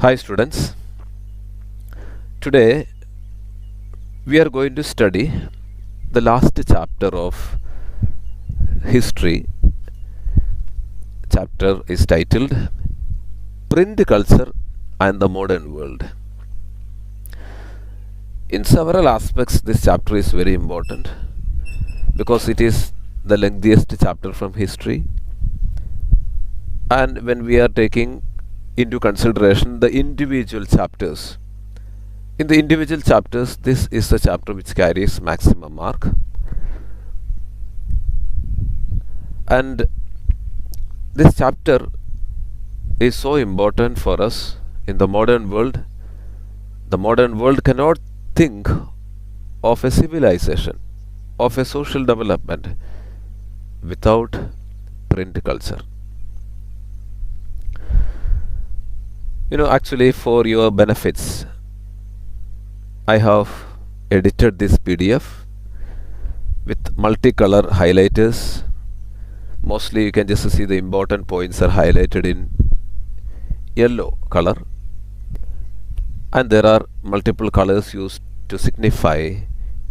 Hi students, today we are going to study the last chapter of history. Chapter is titled Print Culture and the Modern World. In several aspects this chapter is very important because it is the lengthiest chapter from history, and when we are taking into consideration the individual chapters, in the individual chapters this is the chapter which carries maximum mark. And this chapter is so important for us in the modern world. The modern world cannot think of a civilization, of a social development without print culture. Actually, for your benefits, I have edited this PDF with multicolor highlighters. Mostly you can just see the important points are highlighted in yellow color, and there are multiple colors used to signify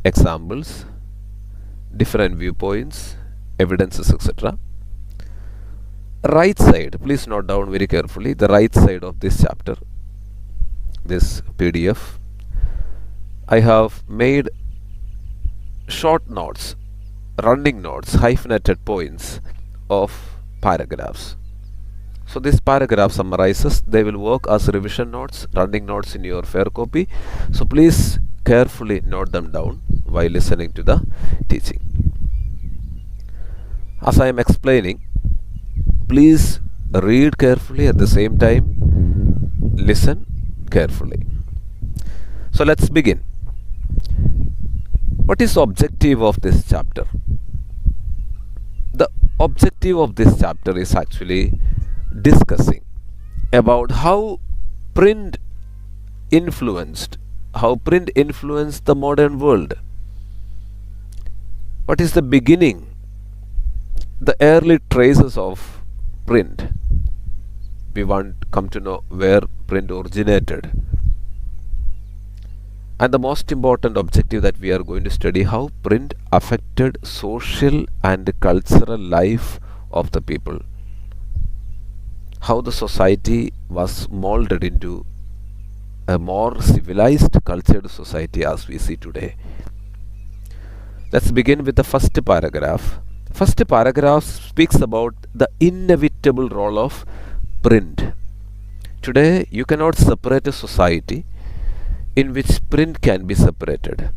examples, different viewpoints, evidences, etc. Right side, please note down very carefully, the right side of this chapter, this PDF, I have made short notes, running notes, hyphenated points of paragraphs. So this paragraph summarizes. They will work as revision notes, running notes in your fair copy. So please carefully note them down while listening to the teaching. As I am explaining, please read carefully, at the same time listen carefully. So let's begin. What is the objective of this chapter? The objective of this chapter is actually discussing about how print influenced the modern world. What is the beginning, the early traces of print? We want to come to know where print originated. And the most important objective that we are going to study, how print affected social and cultural life of the people, how the society was molded into a more civilized, cultured society as we see today. Let's begin with the first paragraph. First paragraph speaks about the inevitable role of print. Today you cannot separate a society in which print can be separated.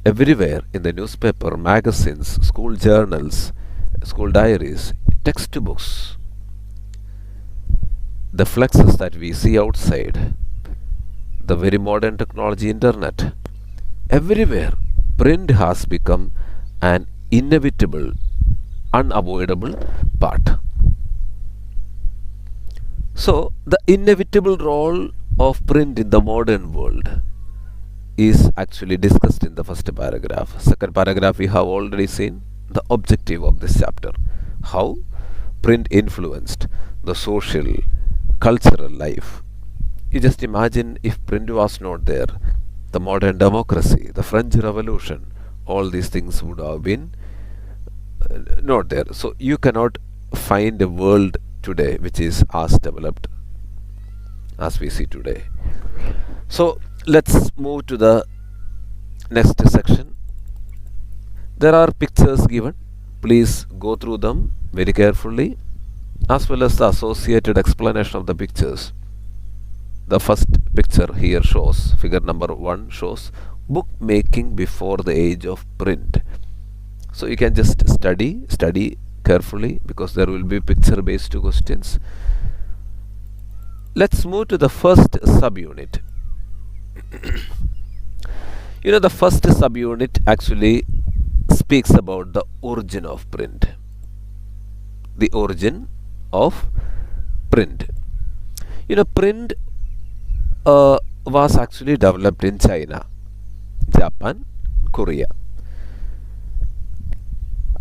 Everywhere, in the newspaper, magazines, school journals, school diaries, textbooks, the flexes that we see outside, the very modern technology, internet, everywhere print has become an inevitable, unavoidable part. So the inevitable role of print in the modern world is actually discussed in the first paragraph. Second paragraph we have already seen the objective of this chapter, how print influenced the social, cultural life. You just imagine if print was not there, the modern democracy, the French Revolution, all these things would have been not there. So you cannot find a world today which is as developed as we see today. So let's move to the next section. There are pictures given. Please go through them very carefully, as well as the associated explanation of the pictures. The first picture here shows, figure number 1 shows bookmaking before the age of print. So you can just study carefully, because there will be picture based questions. Let's move to the first subunit. The first subunit actually speaks about the origin of print. The origin of print. Print was actually developed in China, Japan, Korea.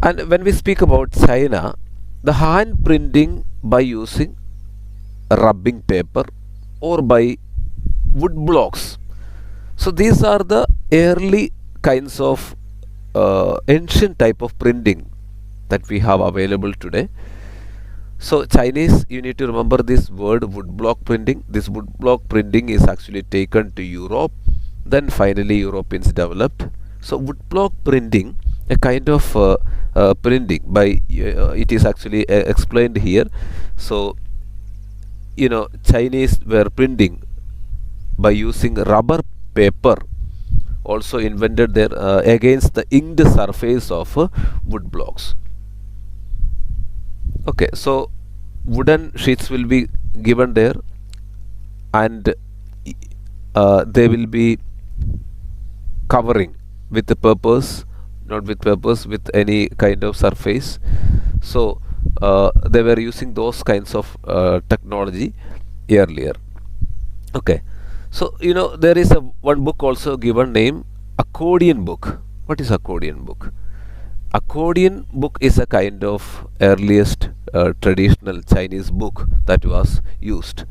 And when we speak about China, the hand printing by using rubbing paper or by wood blocks. So these are the early kinds of ancient type of printing that we have available today. So Chinese, you need to remember this word woodblock printing. This woodblock printing is actually taken to Europe, then finally Europeans developed. So woodblock printing, a kind of printing by it is actually explained here. So Chinese were printing by using rubber paper, also invented there against the inked surface of wood blocks. Okay, so wooden sheets will be given there, and they will be covering with the purpose, not with purpose, with any kind of surface. So they were using those kinds of technology earlier. Okay, so there is a one book also given name accordion book. What is accordion book? Accordion book is a kind of earliest traditional Chinese book that was used.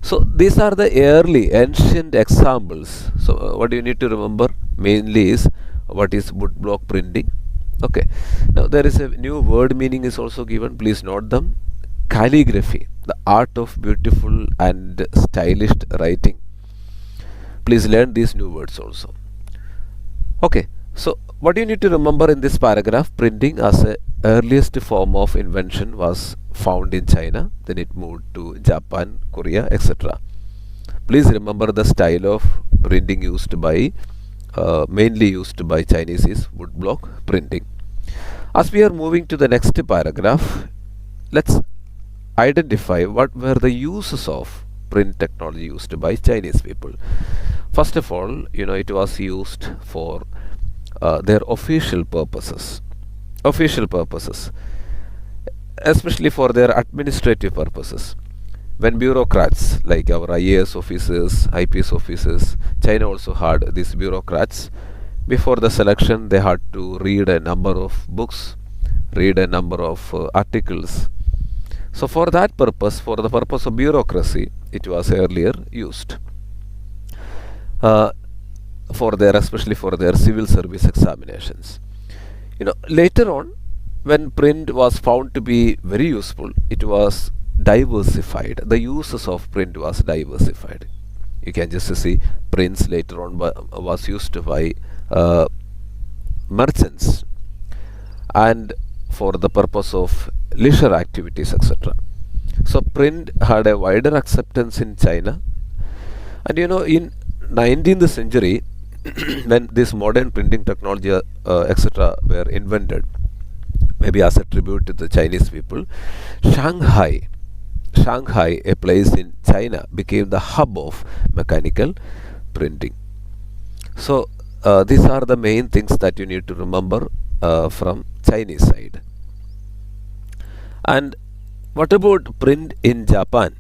So these are the early ancient examples. So what you need to remember mainly is what is woodblock printing. Okay, now there is a new word meaning is also given. Please note them. Calligraphy, the art of beautiful and stylish writing. Please learn these new words also. Okay, so what you need to remember in this paragraph, printing as a earliest form of invention was found in China, then it moved to Japan, Korea, etc. Please remember the style of printing used by mainly used by Chinese is woodblock printing. As we are moving to the next paragraph, let's identify what were the uses of print technology used by Chinese people. First of all, it was used for their official purposes, especially for their administrative purposes. When bureaucrats like our IAS officers, IPS officers, China also had these bureaucrats. Before the selection, they had to read a number of books, read a number of articles. So for that purpose, for the purpose of bureaucracy, it was earlier used. Especially for their civil service examinations. Later on, when print was found to be very useful, it was diversified. The uses of print was diversified. You can just see prints later on was used by merchants and for the purpose of leisure activities, etc. So print had a wider acceptance in China, and in 19th century when this modern printing technology etc. were invented, maybe as a tribute to the Chinese people, Shanghai, a place in China, became the hub of mechanical printing. So these are the main things that you need to remember from Chinese side. And what about print in Japan?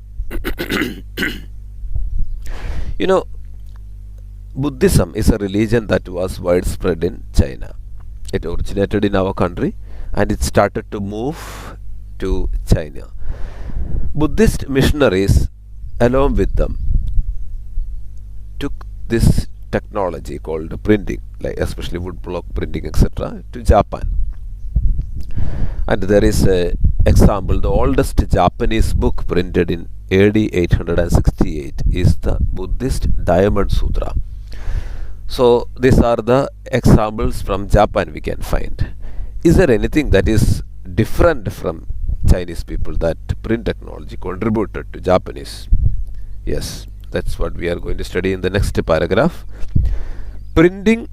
Buddhism is a religion that was widespread in China. It originated in our country and it started to move to China. Buddhist missionaries, along with them, took this technology called printing, like especially woodblock printing, etc., to Japan. And there is a example. The oldest Japanese book printed in AD 868 is the Buddhist Diamond Sutra. So these are the examples from Japan we can find. Is there anything that is different from Chinese people that print technology contributed to Japanese? Yes, that's what we are going to study in the next paragraph. Printing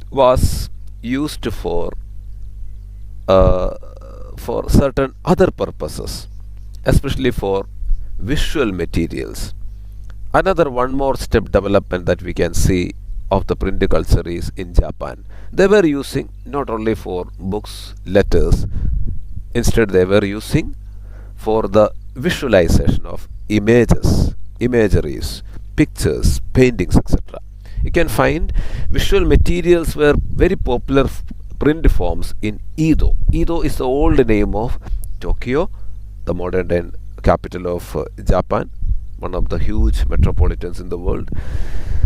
was used for certain other purposes, especially for visual materials. Another one more step development that we can see of the print culture is in Japan. They were using not only for books, letters, instead they were using for the visualization of imageries, pictures, paintings, etc. You can find visual materials were very popular print forms in Edo. Edo is the old name of Tokyo, the modern day capital of Japan. one of the huge metropolitans in the world.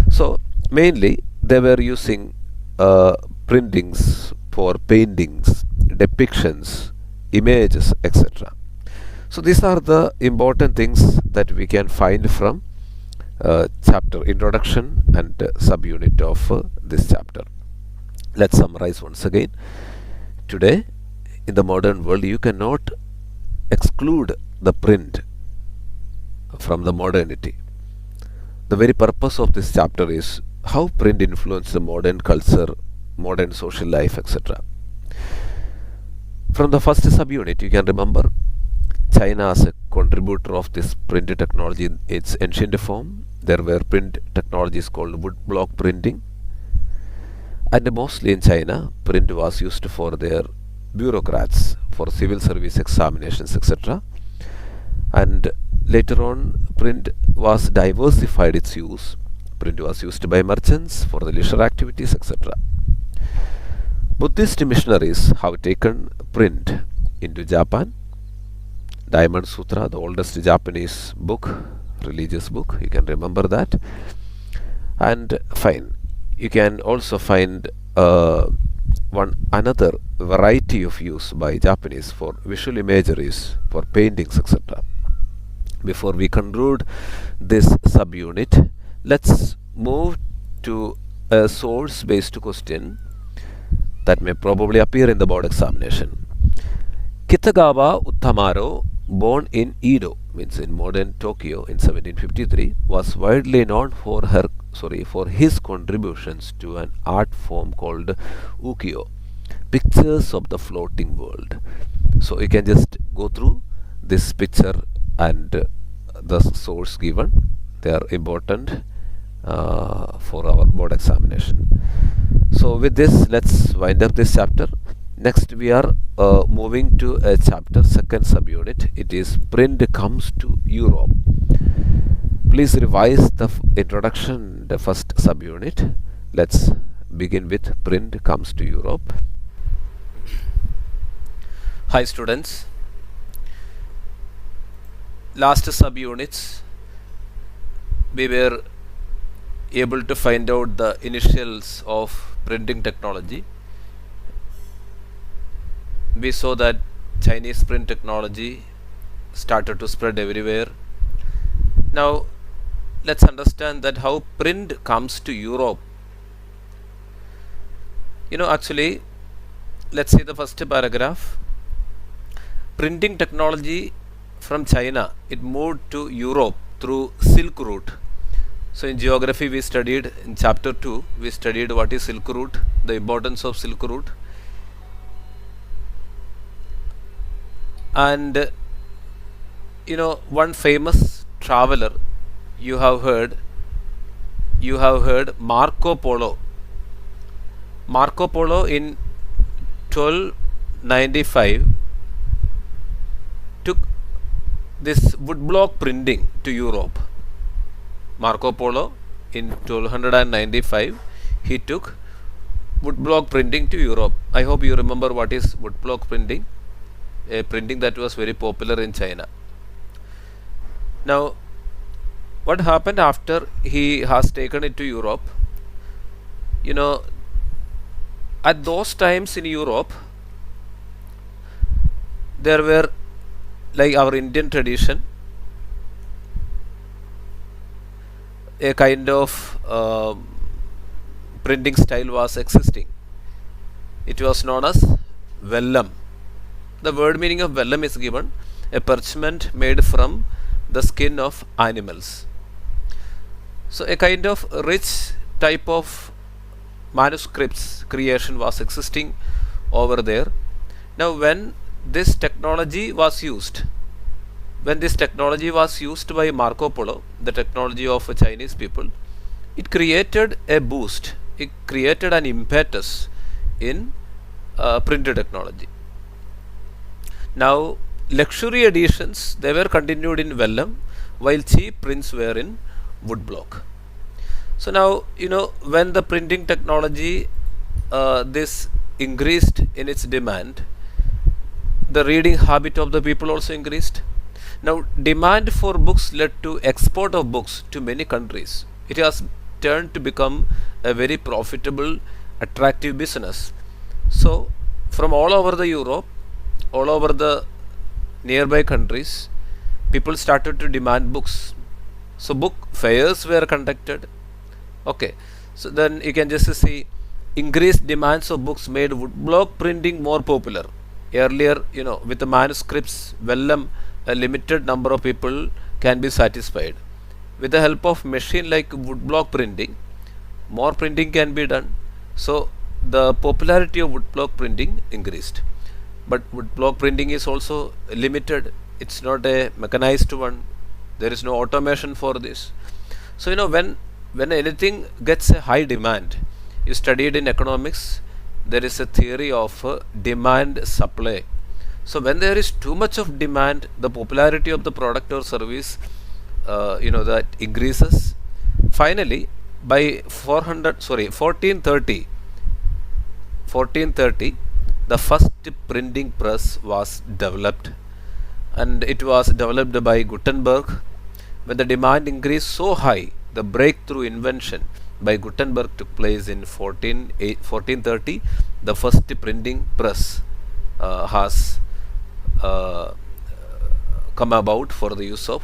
So mainly they were using uh, printings for paintings, depictions, images, etc. So these are the important things that we can find from chapter introduction and subunit of this chapter. Let's summarize once again. Today, in the modern world, you cannot exclude the print from the modernity. The very purpose of this chapter is how print influenced the modern culture, modern social life, etc. From the first subunit, you can remember China as a contributor of this print technology in its ancient form. There were print technologies called woodblock printing, and mostly in China, print was used for their bureaucrats for civil service examinations, etc. And later on, print was diversified its use. Print was used by merchants for the leisure activities, etc. Buddhist missionaries have taken print into Japan. Diamond Sutra, the oldest Japanese book, religious book, you can remember that. And fine, you can also find one another variety of use by Japanese for visual imageries, for paintings, etc. Before we conclude this subunit, let's move to a source-based question that may probably appear in the board examination. Kitagawa Uttamaro, born in Edo, means in modern Tokyo in 1753, was widely known for his contributions to an art form called ukiyo, pictures of the floating world. So you can just go through this picture and the source given. They are important for our board examination. So with this, let's wind up this chapter. Next we are moving to a chapter, second subunit. It is print comes to Europe. Please revise the introduction, the first subunit. Let's begin with print comes to Europe. Hi students. Last subunits we were able to find out the initials of printing technology. We saw that Chinese print technology started to spread everywhere. Now let's understand that how print comes to Europe. Actually, let's see the first paragraph. Printing technology from China, it moved to Europe through Silk Route. So in geography we studied, in chapter 2 we studied what is Silk Route, the importance of Silk Route. And one famous traveler you have heard Marco Polo. Marco Polo in 1295 took this woodblock printing to Europe. Marco Polo in 1295 he took woodblock printing to Europe. I hope you remember what is woodblock printing, a printing that was very popular in China. Now what happened after he has taken it to Europe? At those times in Europe there were, like our Indian tradition, a kind of printing style was existing. It was known as vellum. The word meaning of vellum is given, a parchment made from the skin of animals. So a kind of rich type of manuscripts creation was existing over there. Now when this technology was used by Marco Polo, the technology of Chinese people, it created a boost, it created an impetus in printed technology. Now luxury editions, they were continued in vellum, while cheap prints were in woodblock. So now when the printing technology this increased in its demand, the reading habit of the people also increased. Now, demand for books led to export of books to many countries. It has turned to become a very profitable, attractive business. So, from all over the Europe, all over the nearby countries, people started to demand books. So, book fairs were conducted. Okay, so then you can just see increased demands of books made woodblock printing more popular. Earlier, with the manuscripts, vellum, a limited number of people can be satisfied. With the help of machine like woodblock printing, more printing can be done. So the popularity of woodblock printing increased. But woodblock printing is also limited. It's not a mechanized one. There is no automation for this. So when anything gets a high demand, you studied in economics, there is a theory of demand supply. So when there is too much of demand, the popularity of the product or service that increases. Finally, by 1430, the first printing press was developed, and it was developed by Gutenberg. When the demand increased so high, the breakthrough invention by Gutenberg took place in 1430. The first printing press has come about for the use of,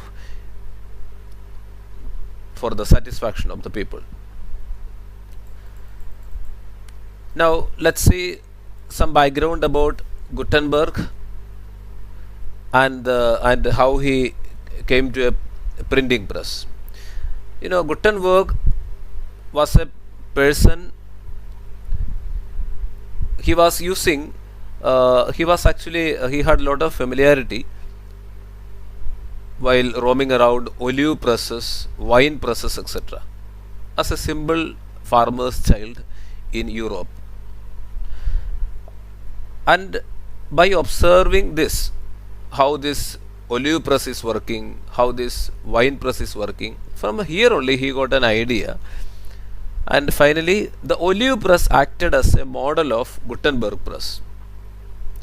for the satisfaction of the people. Now let's see some background about Gutenberg and how he came to a printing press. Gutenberg was a person. He was using. He had a lot of familiarity while roaming around olive presses, wine presses, etc. As a simple farmer's child in Europe. And by observing this, how this olive press is working, how this wine press is working, from here only he got an idea. And finally, the olive press acted as a model of Gutenberg press.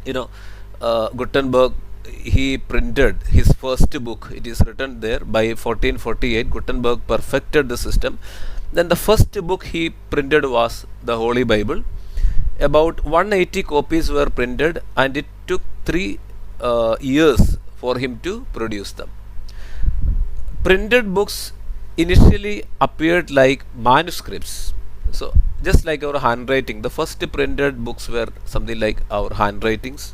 Gutenberg, he printed his first book. It is written there by 1448. Gutenberg perfected the system. Then the first book he printed was the Holy Bible. About 180 copies were printed, and it took 3 years for him to produce them. Printed books initially appeared like manuscripts. So just like our handwriting, the first printed books were something like our handwritings,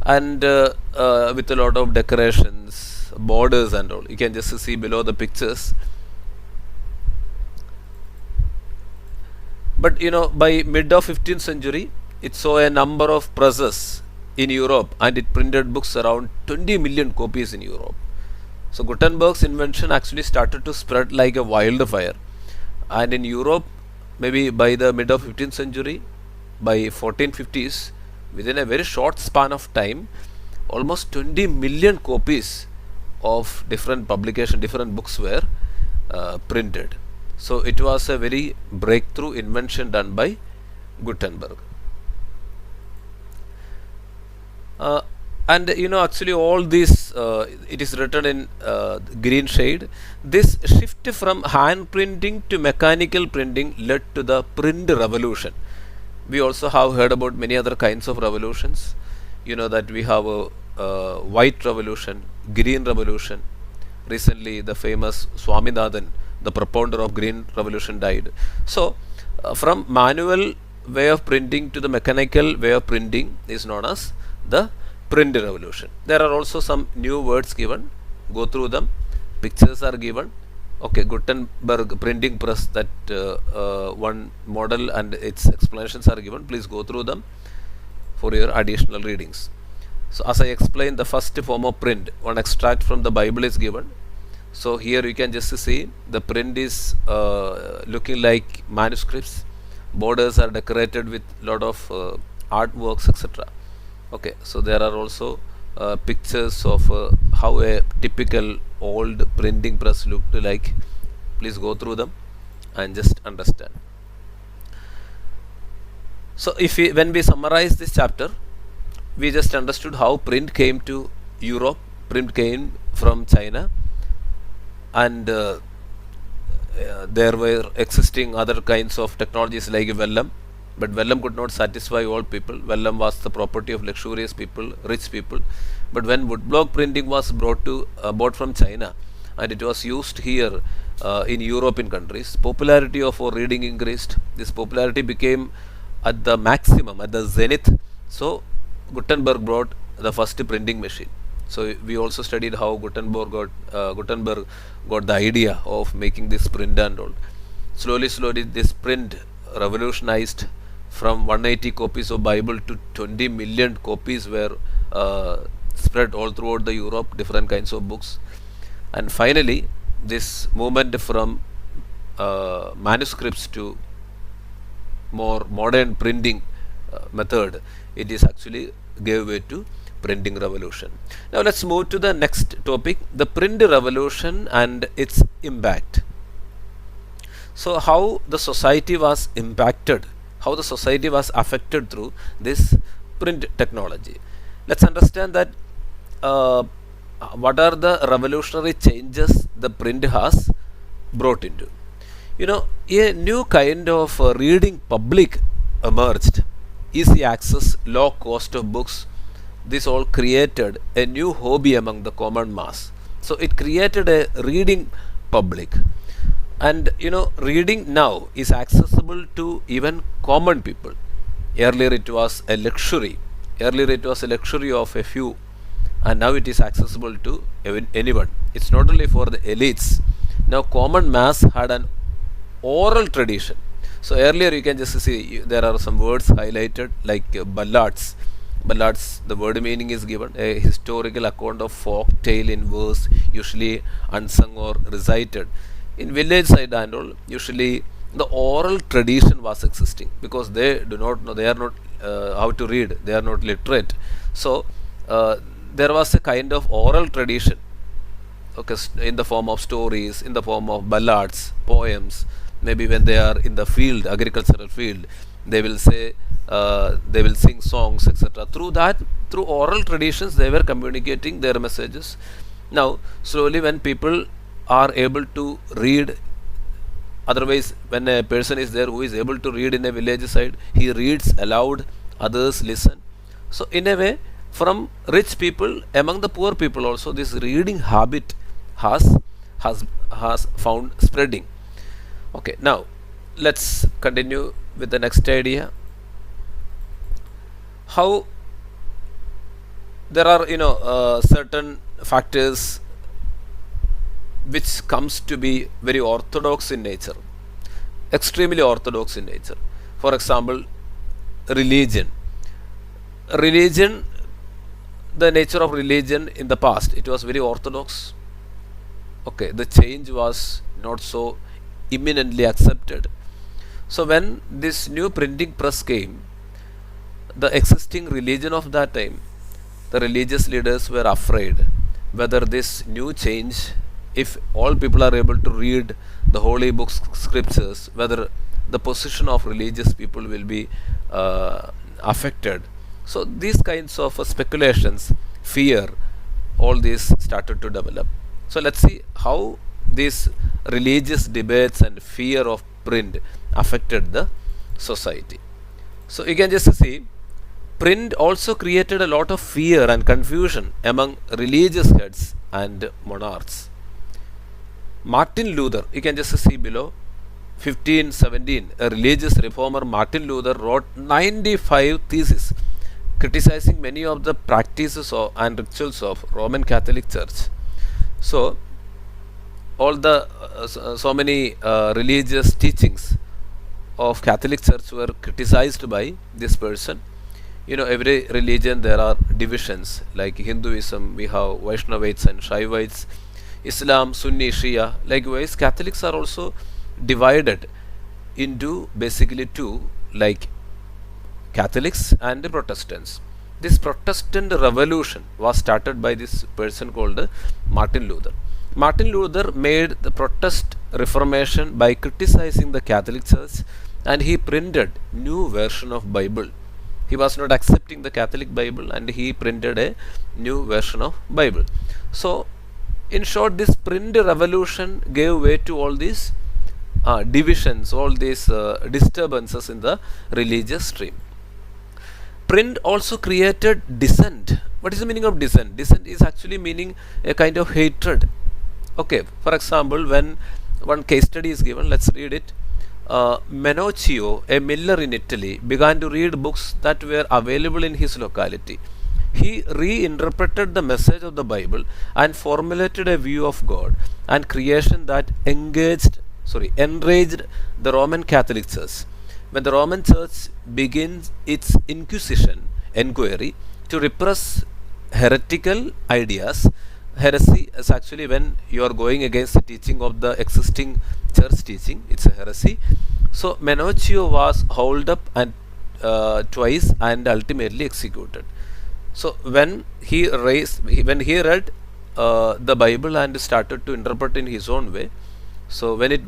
and with a lot of decorations, borders and all. You can just see below the pictures. But by mid of 15th century, it saw a number of presses in Europe, and it printed books around 20 million copies in Europe. So Gutenberg's invention actually started to spread like a wildfire, and in Europe, maybe by the mid of 15th century, by 1450s, within a very short span of time, almost 20 million copies of different books were printed. So it was a very breakthrough invention done by Gutenberg. And actually all this, it is written in green shade. This shift from hand printing to mechanical printing led to the print revolution. We also have heard about many other kinds of revolutions. That we have a white revolution, green revolution. Recently the famous Swaminathan, the propounder of green revolution, died. So from manual way of printing to the mechanical way of printing is known as the print revolution. There are also some new words given. Go through them. Pictures are given. Okay, Gutenberg printing press, that one model and its explanations are given. Please go through them for your additional readings. So as I explained, the first form of print, one extract from the Bible is given. So here you can just see the print is looking like manuscripts. Borders are decorated with lot of artworks, etc. Okay, so there are also pictures of how a typical old printing press looked like. Please go through them and just understand. So when we summarize this chapter, we just understood how print came to Europe, print came from China, and there were existing other kinds of technologies like vellum, but vellum could not satisfy all people. Vellum was the property of luxurious people, rich people. But when woodblock printing was bought from China, and it was used here in European countries, popularity of our reading increased. This popularity became at the maximum, at the zenith. So Gutenberg brought the first printing machine. So we also studied how Gutenberg got the idea of making this print and all. Slowly, this print revolutionized. From 180 copies of Bible to 20 million copies were spread all throughout the Europe, different kinds of books. And finally, this movement from manuscripts to more modern printing method, it is actually gave way to printing revolution. Now let's move to the next topic, the print revolution and its impact. So how the society was impacted, how the society was affected through this print technology. Let's understand that what are the revolutionary changes the print has brought into. A new kind of reading public emerged. Easy access, low cost of books. This all created a new hobby among the common mass. So it created a reading public. And reading now is accessible to even common people. Earlier it was a luxury. Earlier it was a luxury of a few, and now it is accessible to anyone. It's not only for the elites. Now common mass had an oral tradition. So earlier you can just see there are some words highlighted like ballads. Ballads, the word meaning is given, a historical account of folk tale in verse, usually unsung or recited. In village side and all, usually the oral tradition was existing because they do not know, they are not how to read, they are not literate. So there was a kind of oral tradition, okay, in the form of stories, in the form of ballads, poems. Maybe when they are in the field, agricultural field, they will say, they will sing songs, etc. Through oral traditions, they were communicating their messages. Now, slowly, when people are able to read, otherwise, when a person is there who is able to read in a village side, he reads aloud, others listen. So, in a way, from rich people, among the poor people also, this reading habit has found spreading. Okay, now let's continue with the next idea. How there are certain factors which comes to be very orthodox in nature, extremely orthodox in nature. For example, religion. The nature of religion in the past, it was very orthodox. Okay, the change was not so imminently accepted. So when this new printing press came, the existing religion of that time, the religious leaders were afraid whether this new change, if all people are able to read the holy books, scriptures, whether the position of religious people will be affected. So these kinds of speculations, fear, all these started to develop. So let's see how these religious debates and fear of print affected the society. So you can just see, print also created a lot of fear and confusion among religious heads and monarchs. Martin Luther, you can just see below, 1517, a religious reformer, Martin Luther, wrote 95 theses criticizing many of the practices and rituals of Roman Catholic Church. So all the so many religious teachings of Catholic Church were criticized by this person. Every religion there are divisions, like Hinduism we have Vaishnavites and Shaivites, Islam, Sunni, Shia. Likewise, Catholics are also divided into basically two, like Catholics and Protestants. This Protestant revolution was started by this person called Martin Luther. Martin Luther made the Protestant Reformation by criticizing the Catholic Church, and he printed new version of Bible. He was not accepting the Catholic Bible, and he printed a new version of Bible. So in short, this print revolution gave way to all these divisions, all these disturbances in the religious stream. Print also created dissent. What is the meaning of dissent? Dissent is actually meaning a kind of hatred. Okay, for example, when one case study is given, let's read it. Menocchio, a miller in Italy, began to read books that were available in his locality. He reinterpreted the message of the Bible and formulated a view of God and creation that enraged the Roman Catholic Church. When the Roman Church begins its inquiry to repress heretical ideas, heresy is actually when you are going against the teaching of the existing church teaching, it's a heresy. So Menocchio was hauled up and twice and ultimately executed. So when he read the Bible and started to interpret in his own way, so when it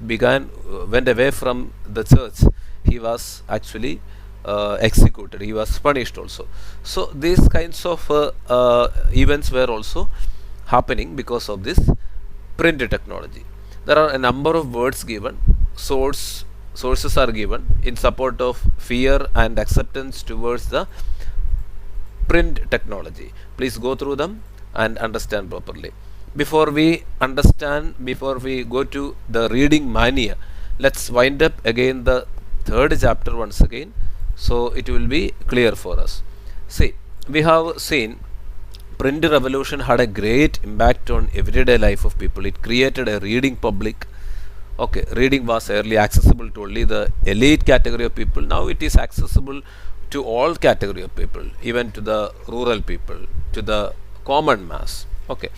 went away from the church, he was actually executed. He was punished also. So these kinds of events were also happening because of this print technology. There are a number of words given, sources are given in support of fear and acceptance towards the print technology. Please go through them and understand properly. Before we go to the reading mania, let's wind up again the third chapter once again, so it will be clear for us. See, we have seen print revolution had a great impact on everyday life of people. It created a reading public. Okay, reading was earlier accessible to only the elite category of people. Now it is accessible to all category of people, even to the rural people, to the common mass. Okay,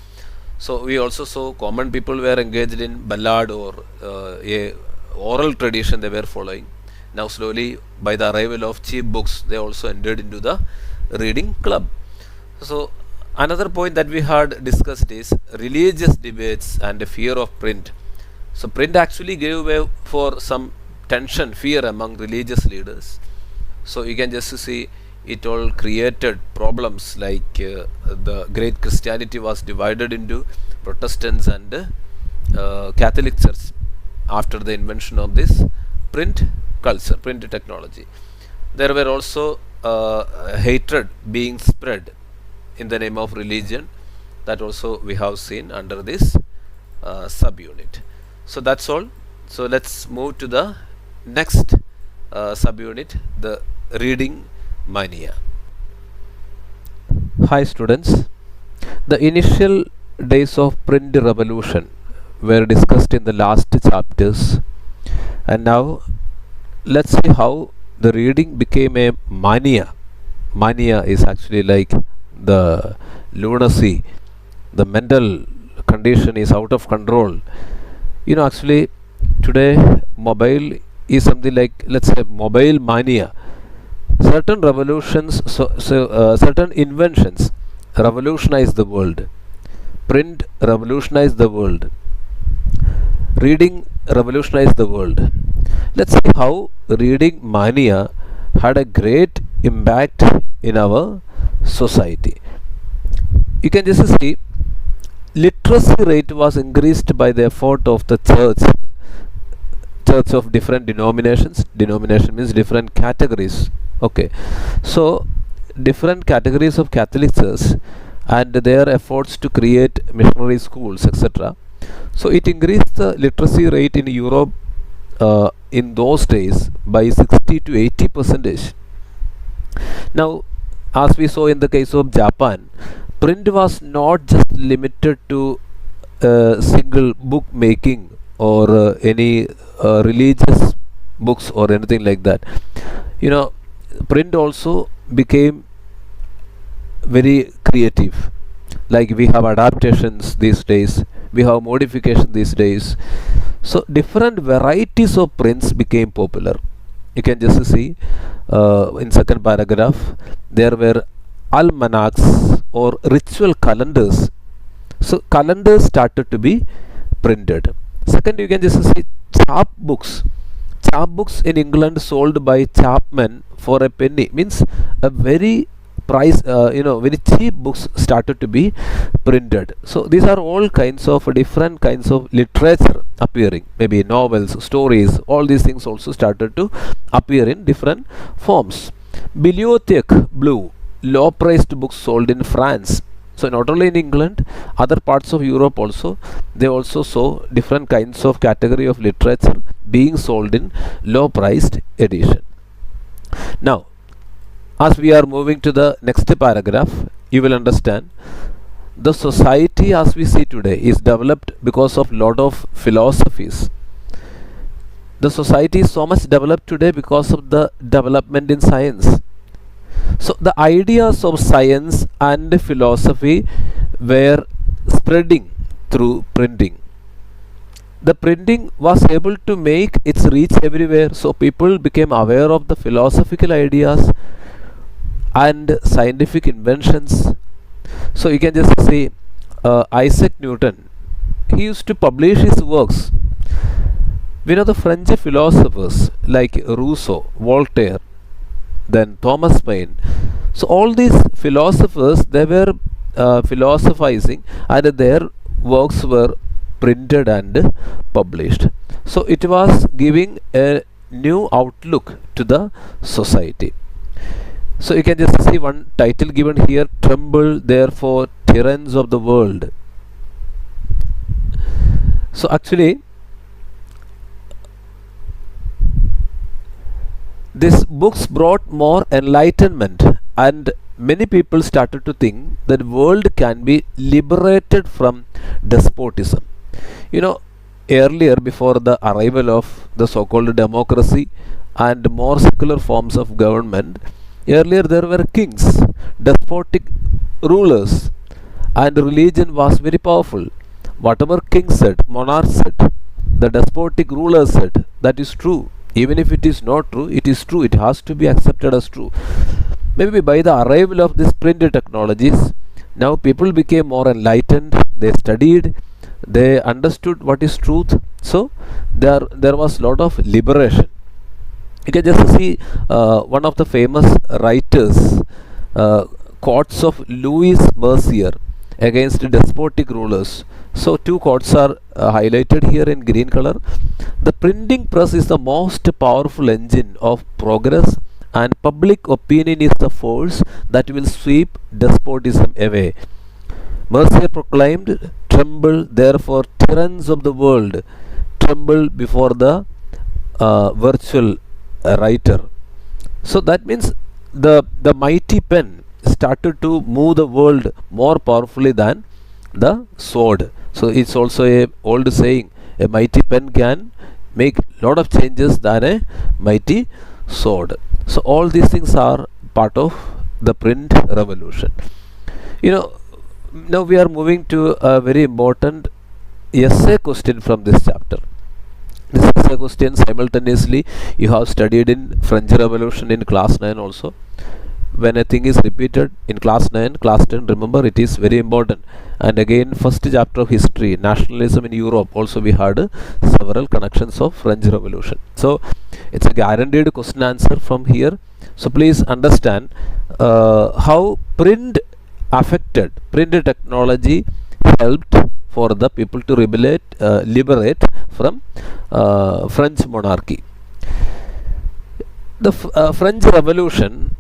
so we also saw common people were engaged in ballad or a oral tradition they were following. Now slowly, by the arrival of cheap books, they also entered into the reading club. So another point that we had discussed is religious debates and the fear of print. So print actually gave way for some tension, fear among religious leaders. So you can just see it all created problems like the great Christianity was divided into Protestants and Catholic Church after the invention of this print culture, print technology. There were also hatred being spread in the name of religion. That also we have seen under this subunit. So that's all. So let's move to the next subunit, the reading mania. Hi students, the initial days of print revolution were discussed in the last chapters, and now let's see how the reading became a mania. Mania is actually like the lunacy, the mental condition is out of control. You know, actually today mobile is something like, let's say, mobile mania. Certain revolutions, certain inventions revolutionized the world. Print revolutionized the world. Reading revolutionized the world. Let's see how reading mania had a great impact in our society. You can just see literacy rate was increased by the effort of the church of different denominations. Denomination means different categories. Okay, so different categories of Catholic Church and their efforts to create missionary schools, etc. So it increased the literacy rate in Europe in those days by 60 to 80 percentage. Now, as we saw in the case of Japan, print was not just limited to single book making or any religious books or anything like that. You know, print also became very creative. Like we have adaptations these days, we have modification these days. So different varieties of prints became popular. You can just see in second paragraph there were almanacs or ritual calendars. So calendars started to be printed. Second, you can just see chapbooks in England sold by Chapman for a penny, means a very price, very cheap books started to be printed. So these are all kinds of different kinds of literature appearing, maybe novels, stories, all these things also started to appear in different forms. Bibliothèque Bleue, low priced books sold in France. So not only in England, other parts of Europe also, they also saw different kinds of category of literature being sold in low priced edition. Now as we are moving to the next paragraph, you will understand the society as we see today is developed because of lot of philosophies. The society is so much developed today because of the development in science. So the ideas of science and philosophy were spreading through printing. The printing was able to make its reach everywhere, so people became aware of the philosophical ideas and scientific inventions. So you can just see Isaac Newton, he used to publish his works. We know the French philosophers like Rousseau, Voltaire, then Thomas Paine. So all these philosophers, they were philosophizing, and their works were printed and published. So it was giving a new outlook to the society. So you can just see one title given here: Tremble therefore, tyrants of the world. So actually these books brought more enlightenment, and many people started to think that world can be liberated from despotism. Earlier, before the arrival of the so-called democracy and more secular forms of government, earlier there were kings, despotic rulers, and religion was very powerful. Whatever king said, monarch said, the despotic ruler said, that is true. Even if it is not true, it is true. It has to be accepted as true. Maybe by the arrival of these printed technologies, now people became more enlightened. They studied, they understood what is truth. So there was lot of liberation. You can just see one of the famous writers, quotes of Louis Mercier against despotic rulers. So two quotes are highlighted here in green color. The printing press is the most powerful engine of progress, and public opinion is the force that will sweep despotism away. Mercier proclaimed, "Tremble therefore, tyrants of the world, tremble before the virtual writer." So that means the mighty pen started to move the world more powerfully than the sword. So it's also a old saying, a mighty pen can make lot of changes than a mighty sword. So all these things are part of the print revolution. Now we are moving to a very important essay question from this chapter. This essay question simultaneously you have studied in French Revolution in class 9 also. When a thing is repeated in class 9, class 10, remember it is very important. And again, first chapter of history, nationalism in Europe, also we had several connections of French Revolution. So it's a guaranteed question answer from here. So please understand how print technology helped for the people to liberate from French monarchy. The French Revolution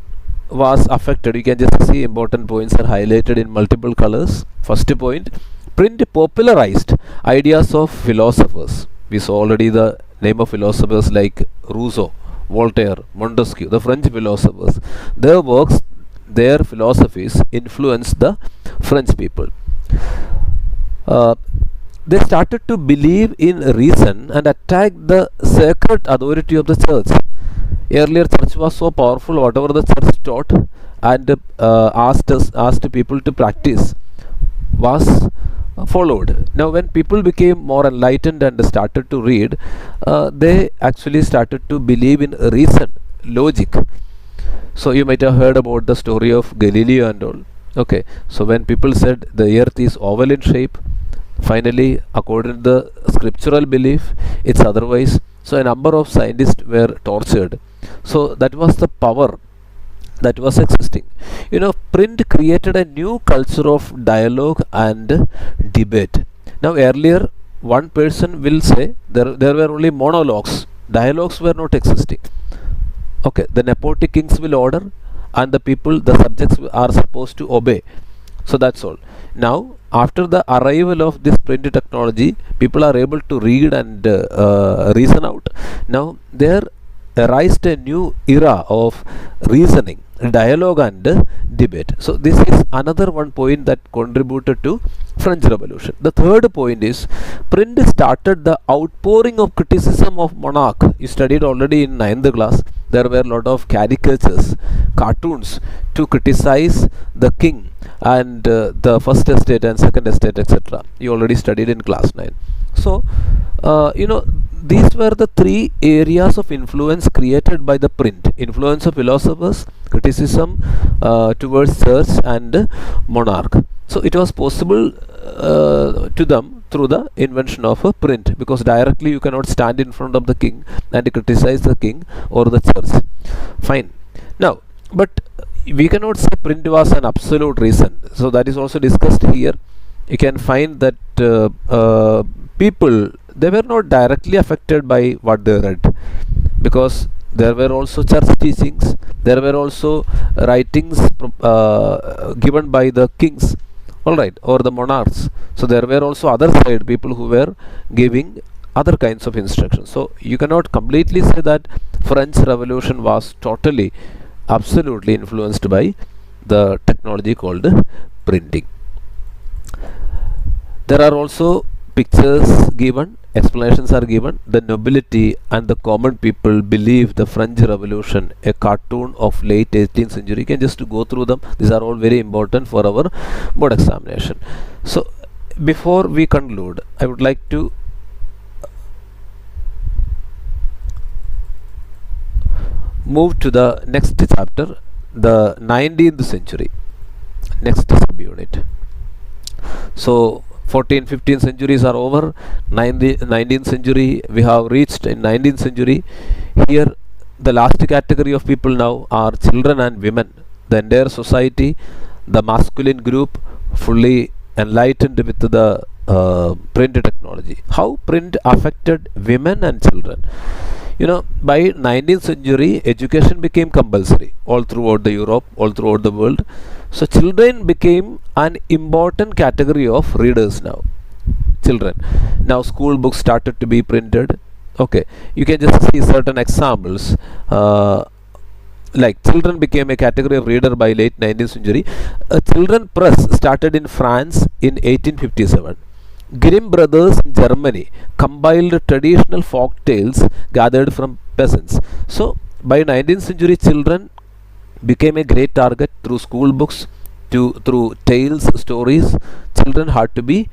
was affected. You can just see important points are highlighted in multiple colors. First point, print popularized ideas of philosophers. We saw already the name of philosophers like Rousseau, Voltaire, Montesquieu, the French philosophers. Their works, their philosophies influenced the French people. They started to believe in reason and attack the sacred authority of the church. Earlier church was so powerful, whatever the church taught and asked people to practice was followed. Now when people became more enlightened and started to read, they actually started to believe in reason, logic. So you might have heard about the story of Galileo and all. Okay, so when people said the earth is oval in shape, Finally, according to the scriptural belief, it's otherwise. So a number of scientists were tortured. So that was the power that was existing. Print created a new culture of dialogue and debate. Now earlier, one person will say there were only monologues, dialogues were not existing. Okay, the nepotic kings will order, and the people, the subjects, are supposed to obey. So that's all. Now, after the arrival of this print technology, people are able to read and reason out. Now there arised a new era of reasoning, dialogue and debate. So this is another one point that contributed to French Revolution. The third point is print started the outpouring of criticism of monarch. You studied already in 9th class. There were a lot of caricatures, cartoons to criticize the king and the first estate and second estate, etc. You already studied in class 9. So these were the three areas of influence created by the print: influence of philosophers, criticism towards church, and monarch. So it was possible to them through the invention of a print, because directly you cannot stand in front of the king and criticize the king or the church. Fine. Now, but we cannot say print was an absolute reason. So that is also discussed here. You can find that people, they were not directly affected by what they read, because there were also church teachings, there were also writings given by the kings, all right, or the monarchs. So there were also other side people who were giving other kinds of instructions. So you cannot completely say that French Revolution was totally, absolutely influenced by the technology called printing. There are also pictures given, explanations are given. The nobility and the common people believe the French Revolution, a cartoon of late 18th century. You can just go through them. These are all very important for our board examination. So before we conclude, I would like to move to the next chapter, the 19th century, next subunit. So 14th, 15th centuries are over. 19th century we have reached. In 19th century, here the last category of people now are children and women. The entire society, the masculine group, fully enlightened with the print technology. How print affected women and children? By 19th century, education became compulsory all throughout the Europe, all throughout the world. So children became an important category of readers now. Children. Now school books started to be printed. Okay, you can just see certain examples. Like children became a category of reader by late 19th century. A children press started in France in 1857. Grimm brothers in Germany compiled traditional folk tales gathered from peasants. So by 19th century, children became a great target through school books, through tales, stories. Children had to be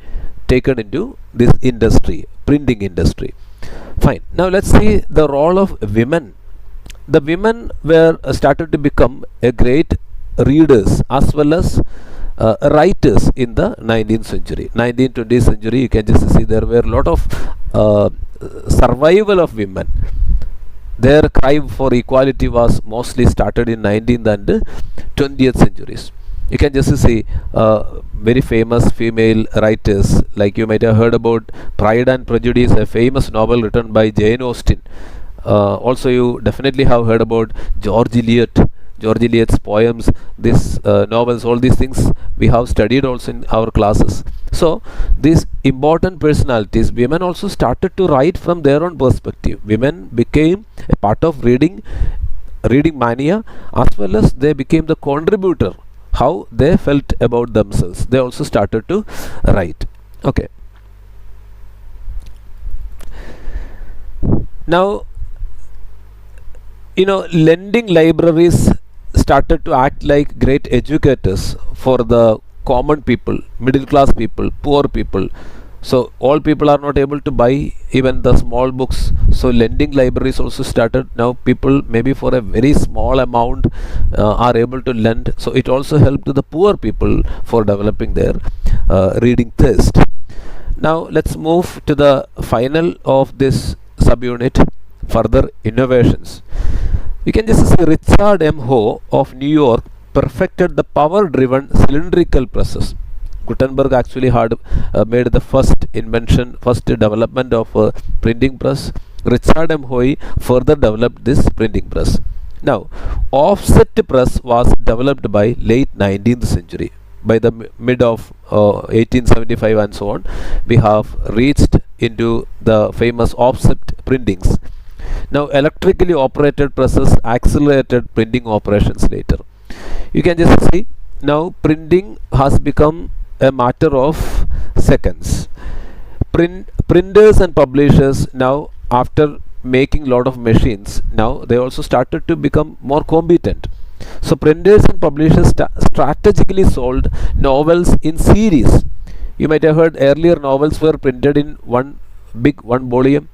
taken into this industry, printing industry. Fine. Now let's see the role of women. The women were started to become a great readers as well as writers in the 19th century. 19th, 20th century, you can just see there were a lot of survival of women. Their cry for equality was mostly started in 19th and 20th centuries. You can just see very famous female writers, like you might have heard about Pride and Prejudice, a famous novel written by Jane Austen. Also you definitely have heard about George Eliot's poems, these novels, all these things we have studied also in our classes. So these important personalities, women also started to write from their own perspective. Women became a part of reading mania, as well as they became the contributor, how they felt about themselves. They also started to write. Okay. Now, lending libraries started to act like great educators for the common people, middle class people, poor people. So all people are not able to buy even the small books. So lending libraries also started. Now people maybe for a very small amount are able to lend. So it also helped the poor people for developing their reading thirst. Now let's move to the final of this subunit, further innovations. You can just see Richard M. Hoe of New York perfected the power-driven cylindrical presses. Gutenberg actually had made the first invention, first development of a printing press. Richard M. Hoe further developed this printing press. Now, offset press was developed by late 19th century. By the mid of 1875 and so on, we have reached into the famous offset printings. Now, electrically operated presses accelerated printing operations later. You can just see now printing has become a matter of seconds. Printers and publishers now, after making lot of machines, now they also started to become more competent. So printers and publishers strategically sold novels in series. You might have heard earlier novels were printed in one volume.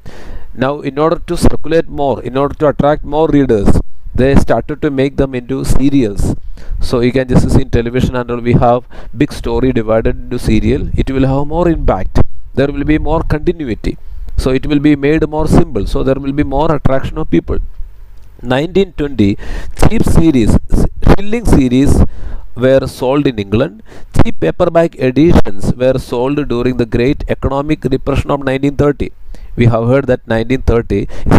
Now in order to circulate more, in order to attract more readers, they started to make them into serials. So you can just see in television and all, we have big story divided into serial. It will have more impact. There will be more continuity. So it will be made more simple. So there will be more attraction of people. 1920, cheap series, shilling series were sold in England. Cheap paperback editions were sold during the Great Economic Depression of 1930. We have heard that 1930 is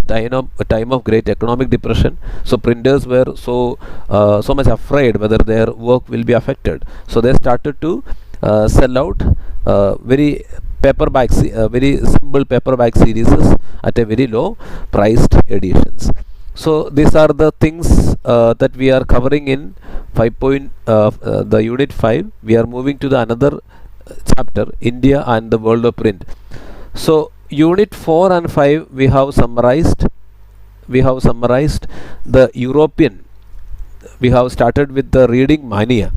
a time of great economic depression. So printers were so much afraid whether their work will be affected. So they started to sell out very very simple paperback series at a very low priced editions. So these are the things that we are covering in the unit 5. We are moving to the another chapter, India and the world of print. So unit 4 and 5 we have summarized the European. We have started with the reading mania.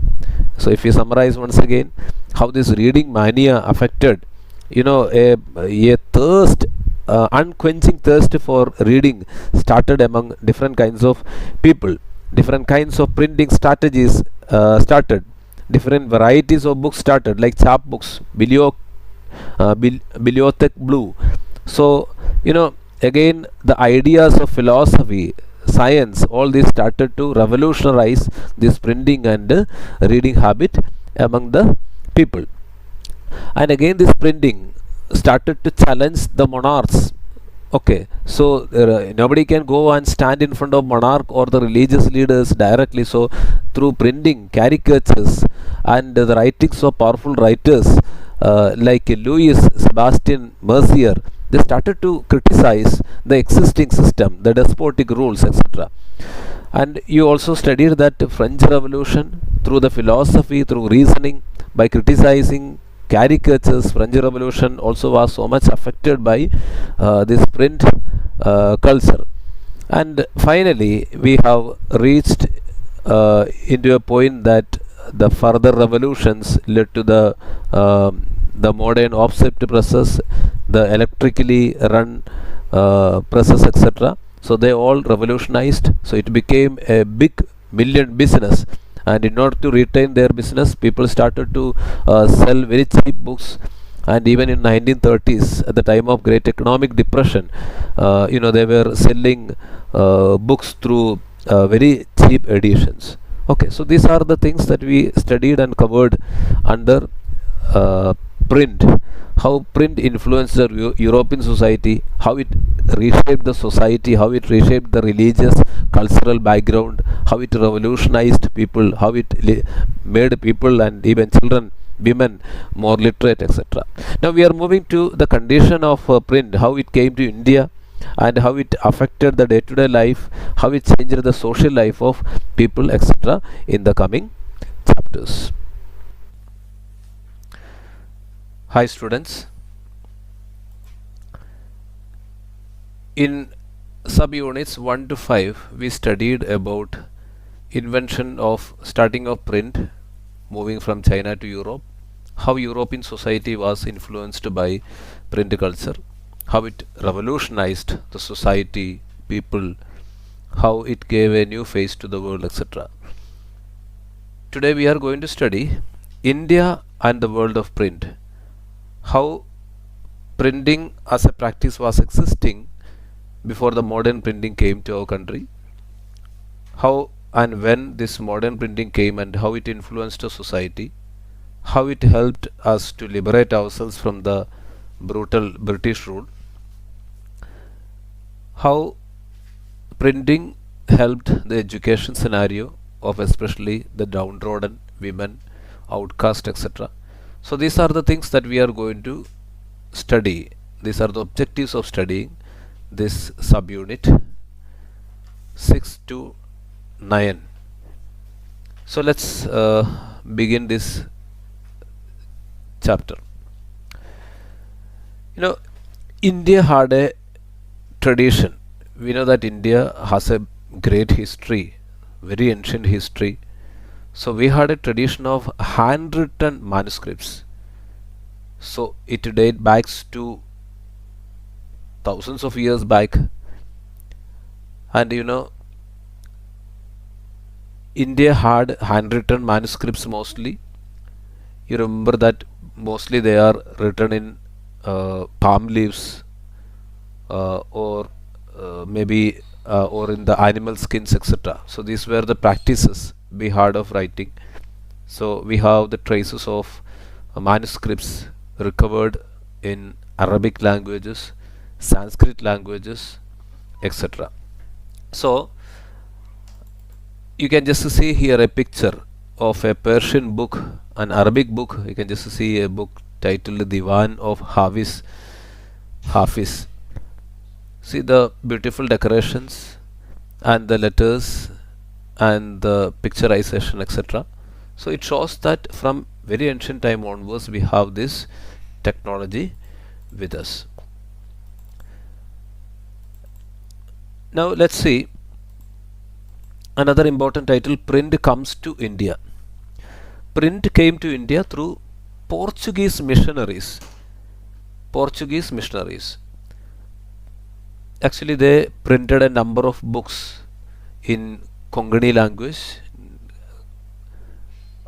So if we summarize once again how this reading mania affected, a thirst, unquenching thirst for reading started among different kinds of people. Different kinds of printing strategies started. Different varieties of books started, like chapbooks, bibliothèque blue. So again the ideas of philosophy, science, all these started to revolutionize this printing and reading habit among the people. And again this printing started to challenge the monarchs. Okay, so nobody can go and stand in front of monarch or the religious leaders directly. So through printing, caricatures and the writings of powerful writers like Louis Sebastian Mercier, they started to criticize the existing system, the despotic rules, etc. And you also studied that French Revolution through the philosophy, through reasoning, by criticizing caricatures. French Revolution also was so much affected by this print culture. And finally we have reached into a point that the further revolutions led to the modern offset presses, the electrically run presses, etc. So they all revolutionized. So it became a big million business. And in order to retain their business, people started to sell very cheap books. And even in 1930s, at the time of great economic depression, they were selling books through very cheap editions. Okay, so these are the things that we studied and covered under print. How print influenced the European society, how it reshaped the society, how it reshaped the religious, cultural background, how it revolutionized people, how it made people and even children, women more literate, etc. Now we are moving to the condition of print, how it came to India and how it affected the day-to-day life, how it changed the social life of people, etc. in the coming chapters. Hi students, in subunits 1 to 5 we studied about invention of starting of print, moving from China to Europe, how European society was influenced by print culture, how it revolutionized the society, people, how it gave a new face to the world, etc. Today we are going to study India and the world of print. How printing as a practice was existing before the modern printing came to our country, how and when this modern printing came and how it influenced the society, how it helped us to liberate ourselves from the brutal British rule, how printing helped the education scenario of especially the downtrodden women, outcast, etc. So these are the things that we are going to study. These are the objectives of studying this subunit 6 to 9. So let's begin this chapter. India had a tradition. We know that India has a great history, very ancient history. So we had a tradition of handwritten manuscripts. So it dates back to thousands of years back, and India had handwritten manuscripts mostly. You remember that mostly they are written in palm leaves, or in the animal skins, etc. So these were the practices we had of writing. So we have the traces of manuscripts recovered in Arabic languages, Sanskrit languages, etc. So you can just see here a picture of a Persian book, an Arabic book. You can just see a book titled Diwan of Hafiz. See the beautiful decorations and the letters and the picturization, etc. So it shows that from very ancient time onwards we have this technology with us. Now let's see another important title. Print comes to India. Print came to India through Portuguese missionaries. Actually, they printed a number of books in Konkani language,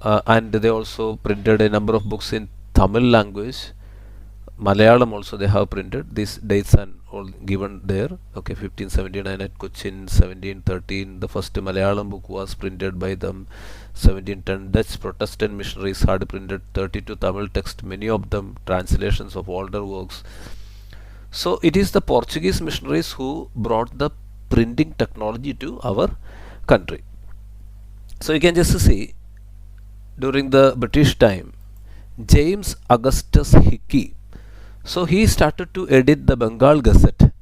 and they also printed a number of books in Tamil language. Malayalam also they have printed. These dates are all given there. Okay, 1579 at Cochin, 1713 the first Malayalam book was printed by them. 1710 Dutch Protestant missionaries had printed 32 Tamil texts, many of them translations of older works. So it is the Portuguese missionaries who brought the printing technology to our country. So you can just see during the British time, James Augustus Hickey, so he started to edit the Bengal Gazette.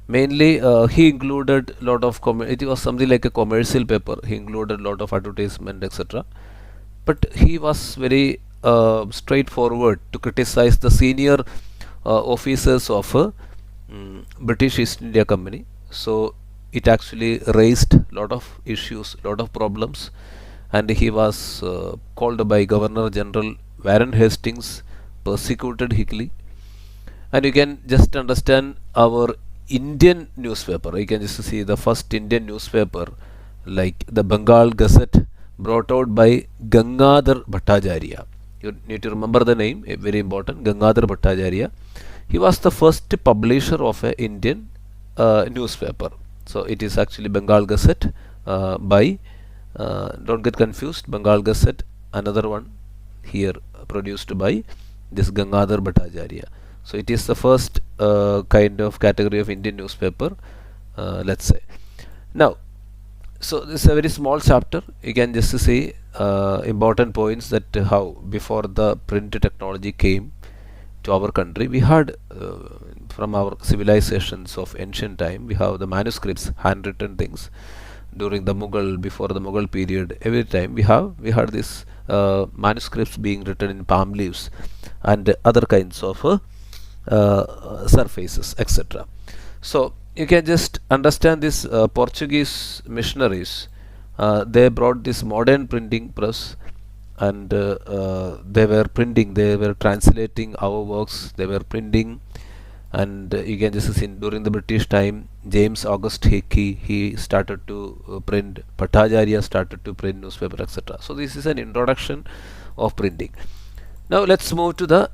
Mainly he included lot of it was something like a commercial paper. He included lot of advertisement, etc. But he was very straightforward to criticize the senior officers of British East India Company. So it actually raised lot of issues, lot of problems, and he was called by Governor General Warren Hastings, persecuted Hickley. And you can just understand our Indian newspaper. You can just see the first Indian newspaper like the Bengal Gazette, brought out by Gangadhar Bhattacharya. You need to remember the name, very important, Gangadhar Bhattacharya. He was the first publisher of an Indian newspaper. So it is actually Bengal Gazette by don't get confused, Bengal Gazette, another one here produced by this Gangadhar Bhattacharya. So it is the first kind of category of Indian newspaper, let's say. Now, so this is a very small chapter. You can just see important points that how before the print technology came to our country, we had from our civilizations of ancient time, we have the manuscripts, handwritten things. During the Mughal, before the Mughal period, every time we had this manuscripts being written in palm leaves and other kinds of surfaces, etc. So you can just understand this Portuguese missionaries. They brought this modern printing press, and they were printing, they were translating our works, they were printing. And you can just see during the British time, James August Hickey, he started to print, Bhattacharya started to print newspaper, etc. So this is an introduction of printing. Now let's move to the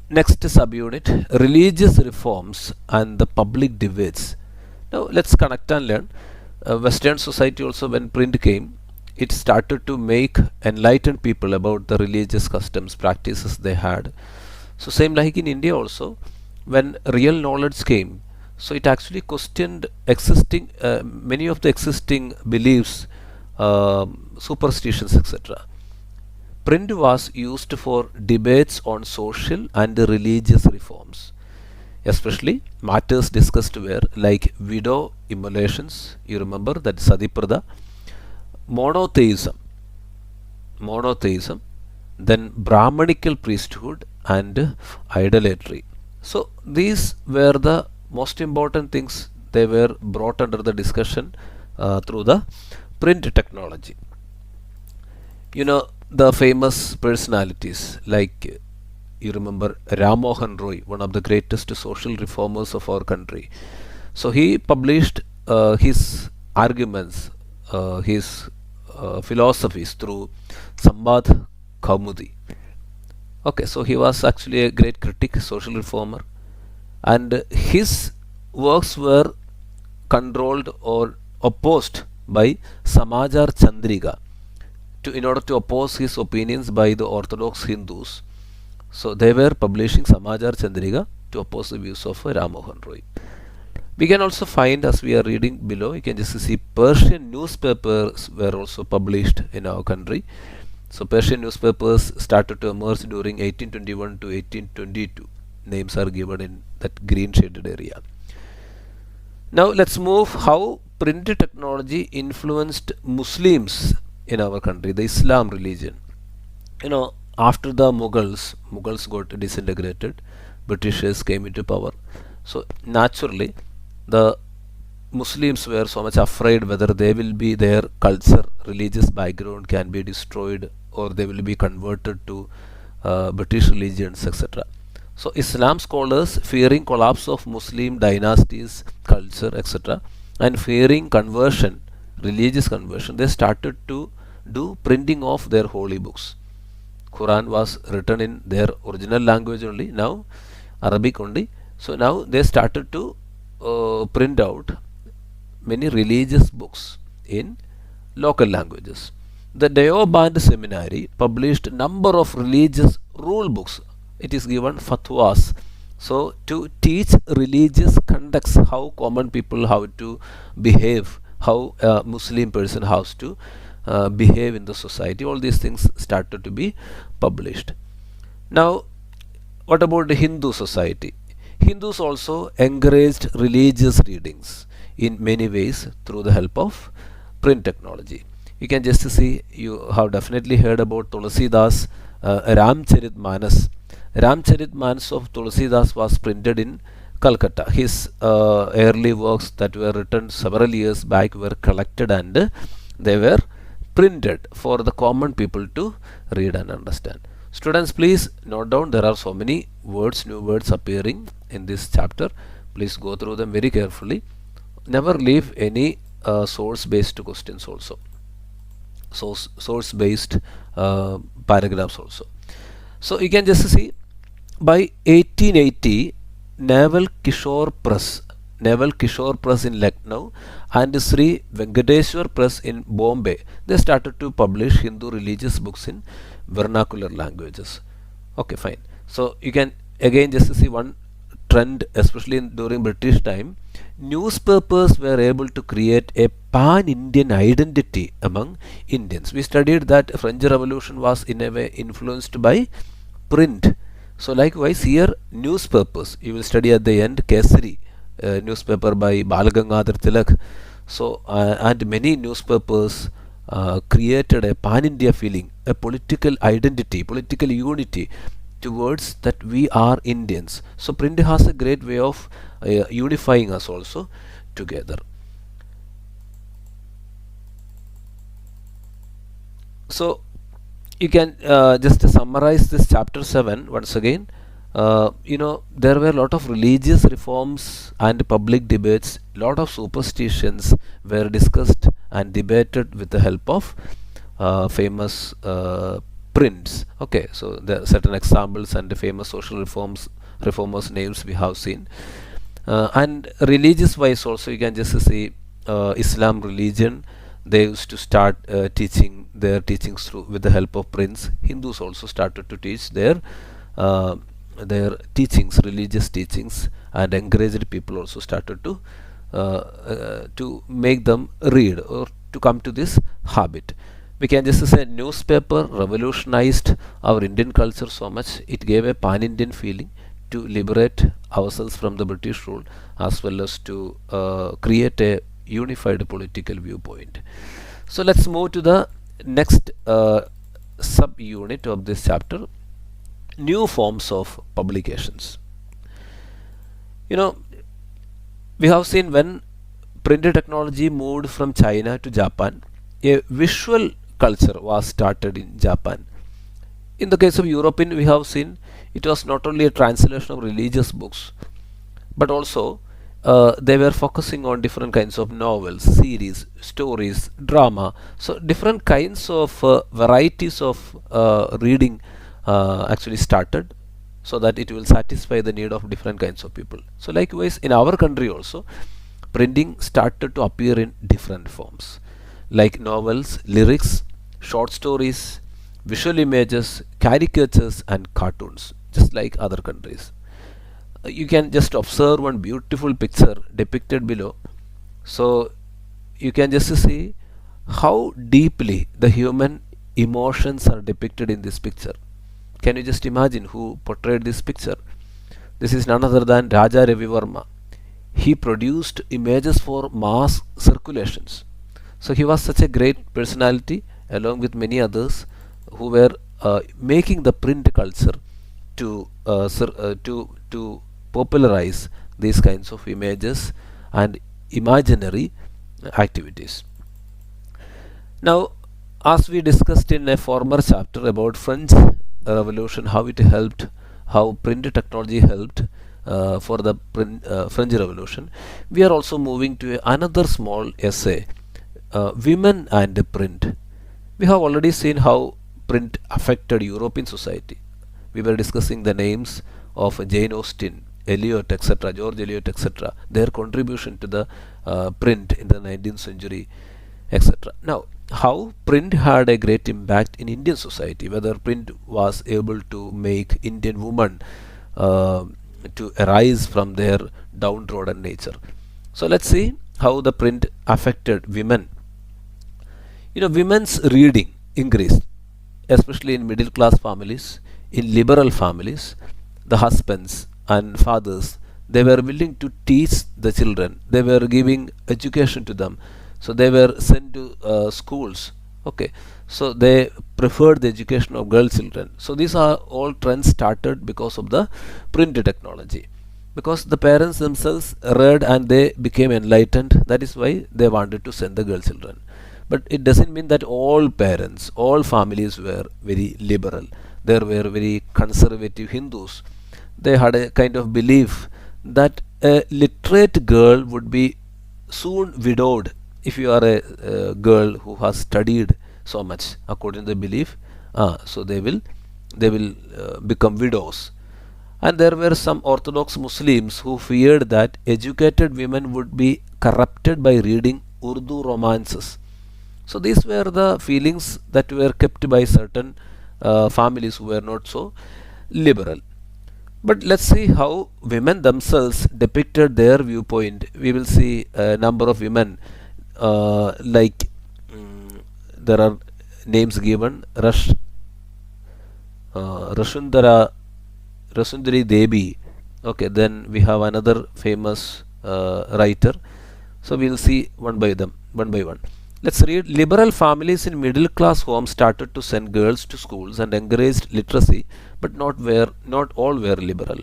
Next subunit, religious reforms and the public debates. Now let's connect and learn. Western society also, when print came, it started to make enlightened people about the religious customs, practices they had. So same like in India also, when real knowledge came, so it actually questioned existing many of the existing beliefs, superstitions, etc. Print was used for debates on social and religious reforms, especially matters discussed were like widow immolations, you remember that Sadiprada, monotheism, monotheism, then Brahmanical priesthood and idolatry. So these were the most important things, they were brought under the discussion through the print technology. You know, the famous personalities like, you remember Ram Mohan Roy, one of the greatest social reformers of our country. So he published his arguments, his philosophies through Sambad Kaumudi. Okay, so he was actually a great critic, social reformer, and his works were controlled or opposed by Samachar Chandrika in order to oppose his opinions by the Orthodox Hindus. So they were publishing Samachar Chandrika to oppose the views of Ram Mohan Roy. We can also find, as we are reading below, you can just see Persian newspapers were also published in our country. So Persian newspapers started to emerge during 1821 to 1822. Names are given in that green shaded area. Now let's move how print technology influenced Muslims in our country, the Islam religion. You know, after the Mughals got disintegrated, Britishers came into power. So naturally, the Muslims were so much afraid whether they will be, their culture, religious background can be destroyed or they will be converted to British religions, etc. So Islam scholars, fearing collapse of Muslim dynasties, culture, etc., and fearing conversion, religious conversion, they started to do printing of their holy books. Quran was written in their original language only, now Arabic only. So now they started to print out many religious books in local languages. The Deoband Seminary published number of religious rule books. It is given fatwas. So to teach religious conducts, how common people how to behave, how a Muslim person has to behave in the society, all these things started to be published. Now what about the Hindu society? Hindus also encouraged religious readings in many ways through the help of print technology. You can just see, you have definitely heard about Tulsidas Ramcharitmanas. Ramcharitmanas of Tulsidas was printed in Calcutta. His early works that were written several years back were collected and they were printed for the common people to read and understand. Students, please note down, there are so many words, new words appearing in this chapter. Please go through them very carefully. Never leave any source based questions also. Source based paragraphs also. So you can just see, by 1880, Naval Kishore Press in Lucknow and Sri Venkateswar Press in Bombay, they started to publish Hindu religious books in vernacular languages. Okay, fine. So you can again just see one trend, especially during British time. Newspapers were able to create a pan-Indian identity among Indians. We studied that French Revolution was in a way influenced by print. So likewise here, newspapers, you will study at the end Kesari, newspaper by Balagangadhar Tilak. So and many newspapers created a pan-India feeling, a political identity, political unity towards that we are Indians. So print has a great way of unifying us also together. So you can just summarize this chapter 7 once again. You know, there were a lot of religious reforms and public debates, lot of superstitions were discussed and debated with the help of famous prints. Okay, so there are certain examples and the famous social reformers names we have seen. And religious wise also you can just see Islam religion, they used to start teaching their teachings through with the help of prints. Hindus also started to teach uh, their teachings, religious teachings, and encouraged people also started to make them read or to come to this habit. We can just say newspaper revolutionized our Indian culture so much. It gave a pan-Indian feeling to liberate ourselves from the British rule, as well as to create a unified political viewpoint. So let's move to the next sub-unit of this chapter: new forms of publications. You know, we have seen when printed technology moved from China to Japan, a visual culture was started in Japan. In the case of European, we have seen it was not only a translation of religious books, but also they were focusing on different kinds of novels, series, stories, drama. So different kinds of varieties of reading actually started, so that it will satisfy the need of different kinds of people. So likewise in our country also, printing started to appear in different forms, like novels, lyrics, short stories, visual images, caricatures, and cartoons, just like other countries. You can just observe one beautiful picture depicted below. So you can just see how deeply the human emotions are depicted in this picture. Can you just imagine who portrayed this picture? This is none other than Raja Ravi Verma. He produced images for mass circulations. So he was such a great personality, along with many others who were making the print culture to popularize these kinds of images and imaginary activities. Now, as we discussed in a former chapter about French Revolution, how it helped, how print technology helped for the French Revolution, we are also moving to another small essay, women and print. We have already seen how print affected European society. We were discussing the names of Jane Austen, Eliot, etc., George Eliot, etc., their contribution to the print in the 19th century, etc. Now, how print had a great impact in Indian society, whether print was able to make Indian women to arise from their downtrodden nature. So let's see how the print affected women. Women's reading increased, especially in middle class families, in liberal families. The husbands and fathers, they were willing to teach the children, they were giving education to them, so they were sent to schools. Okay, so they preferred the education of girl children. So these are all trends started because of the print technology, because the parents themselves read and they became enlightened. That is why they wanted to send the girl children. But it doesn't mean that all parents, all families were very liberal. There were very conservative Hindus. They had a kind of belief that a literate girl would be soon widowed. If you are a girl who has studied so much, according to the belief, so they will become widows. And there were some Orthodox Muslims who feared that educated women would be corrupted by reading Urdu romances. So these were the feelings that were kept by certain families who were not so liberal. But let's see how women themselves depicted their viewpoint. We will see a number of women, like there are names given: Rashundara, Rasundari Devi. Okay, then we have another famous writer. So we will see one by one. Let's read. Liberal families in middle class homes started to send girls to schools and encouraged literacy, but not all were liberal.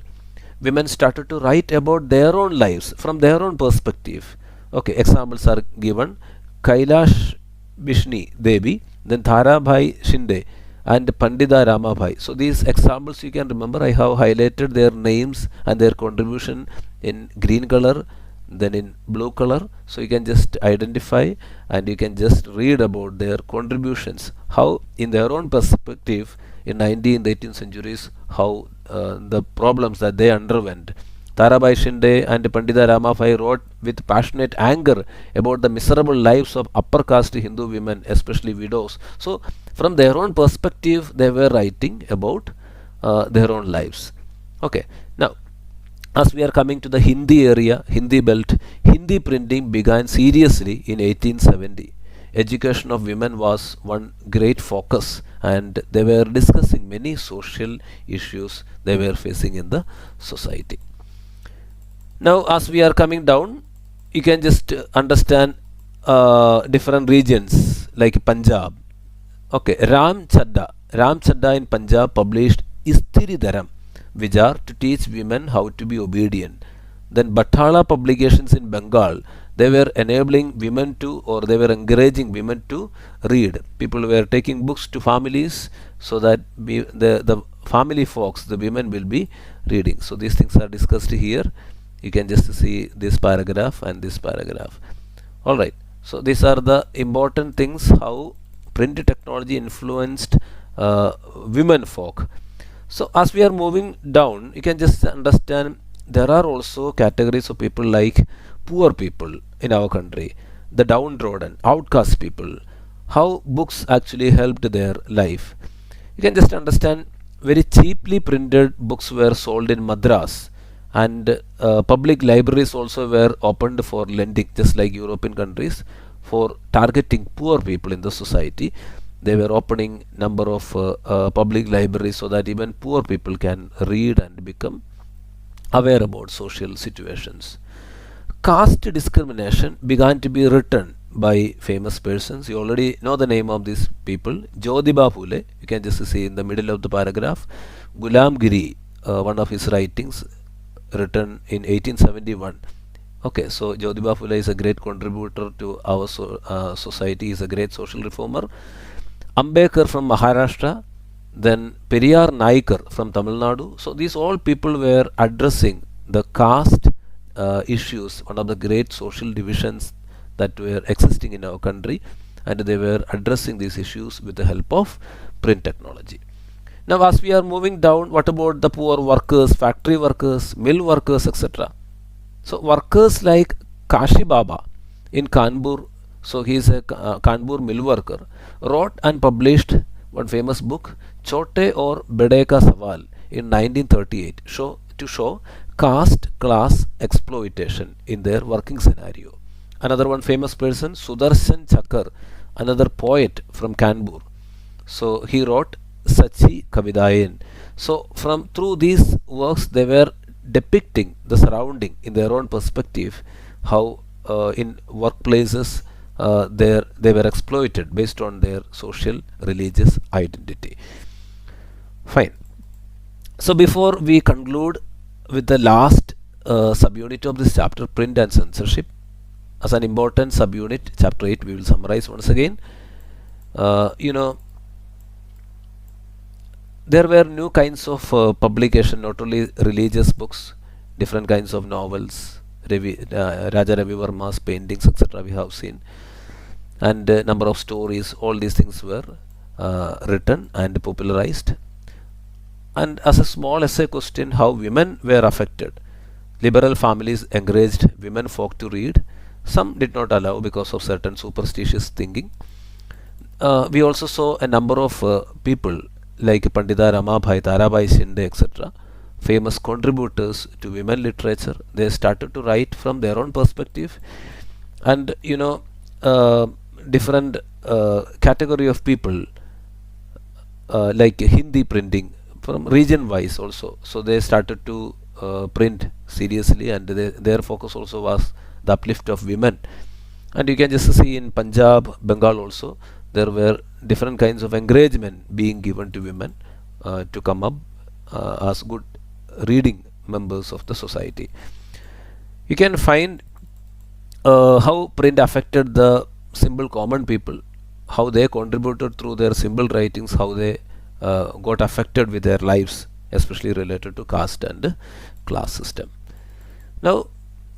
Women started to write about their own lives from their own perspective. Okay, examples are given: Kailash Bishni Devi, then Tharabhai Shinde, and Pandita Ramabhai. So these examples you can remember. I have highlighted their names and their contribution in green color. then in blue color. So you can just identify and you can just read about their contributions, how in their own perspective in 19th 18th centuries, how the problems that they underwent. Tarabai Shinde and Pandita Ramafai wrote with passionate anger about the miserable lives of upper caste Hindu women, especially widows. So, from their own perspective, they were writing about their own lives. Okay, now as we are coming to the Hindi area, Hindi belt, Hindi printing began seriously in 1870. Education of women was one great focus, and they were discussing many social issues they were facing in the society. Now, as we are coming down, you can just understand different regions like Punjab. Okay, Ram Chadda in Punjab published Istiri Dharam, which are to teach women how to be obedient. Then Bathala publications in Bengal, they were enabling women to, or they were encouraging women to read. People were taking books to families so that the family folks, the women will be reading. So these things are discussed here. You can just see this paragraph and this paragraph. Alright, so these are the important things how print technology influenced women folk. So as we are moving down, you can just understand there are also categories of people like poor people in our country, the downtrodden, outcast people, how books actually helped their life. You can just understand very cheaply printed books were sold in Madras, and public libraries also were opened for lending, just like European countries, for targeting poor people in the society. They were opening number of public libraries so that even poor people can read and become aware about social situations. Caste discrimination began to be written by famous persons. You already know the name of these people. Jyotiba Phule, you can just see in the middle of the paragraph. Ghulam Giri, one of his writings written in 1871. Okay, so Jyotiba Phule is a great contributor to our society. He is a great social reformer. Ambedkar from Maharashtra, then Periyar Naikar from Tamil Nadu. So these all people were addressing the caste issues, one of the great social divisions that were existing in our country, and they were addressing these issues with the help of print technology. Now as we are moving down, what about the poor workers, factory workers, mill workers, etc.? So workers like Kashi Baba in Kanpur, so he is a Kanpur mill worker, wrote and published one famous book, Chote or Bede Ka Sawal, in 1938, to show caste class exploitation in their working scenario. Another one famous person, Sudarshan Chakar, another poet from Kanpur. So he wrote Sachi Kavidayan. So through these works they were depicting the surrounding in their own perspective, how in workplaces they were exploited based on their social religious identity. Fine. So before we conclude with the last subunit of this chapter, print and censorship, as an important subunit, chapter 8, we will summarize once again. There were new kinds of publication, not only religious books, different kinds of novels, Raja Ravi Verma's paintings, etc. we have seen, and number of stories. All these things were written and popularized. And as a small essay question, how women were affected. Liberal families encouraged women folk to read. Some did not allow because of certain superstitious thinking. We also saw a number of people like Pandita Ramabhai, Tarabai Shinde, etc., famous contributors to women literature. They started to write from their own perspective, and different category of people like Hindi printing from region wise also. So they started to print seriously, and their focus also was the uplift of women. And you can just see in Punjab, Bengal also, there were different kinds of encouragement being given to women to come up as good reading members of the society. You can find how print affected the simple common people, how they contributed through their simple writings, how they got affected with their lives, especially related to caste and class system. Now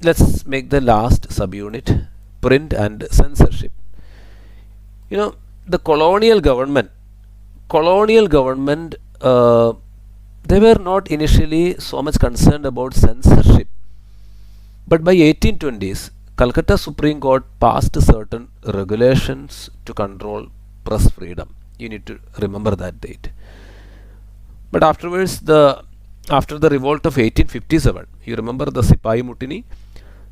let's make the last subunit, print and censorship. You know, the colonial government, they were not initially so much concerned about censorship, but by 1820s, Calcutta Supreme Court passed certain regulations to control press freedom. You need to remember that date. But afterwards, after the revolt of 1857, you remember the Sipai Mutiny,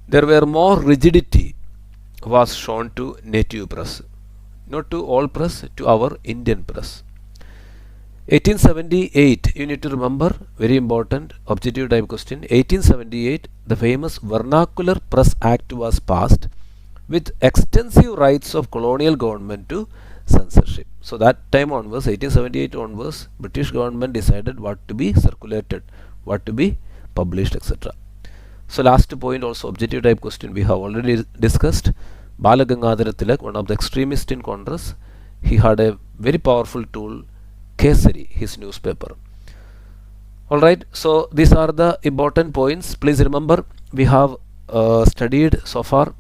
there were more rigidity was shown to native press, not to all press, to our Indian press. 1878, you need to remember, very important objective type question. 1878, the famous Vernacular Press Act was passed with extensive rights of colonial government to censorship. So that time onwards, 1878 onwards, British government decided what to be circulated, what to be published, etc. So last point also objective type question we have already discussed. Balagangadhara Tilak, one of the extremists in Congress, he had a very powerful tool, Kesari, his newspaper. Alright, so these are the important points. Please remember, we have studied so far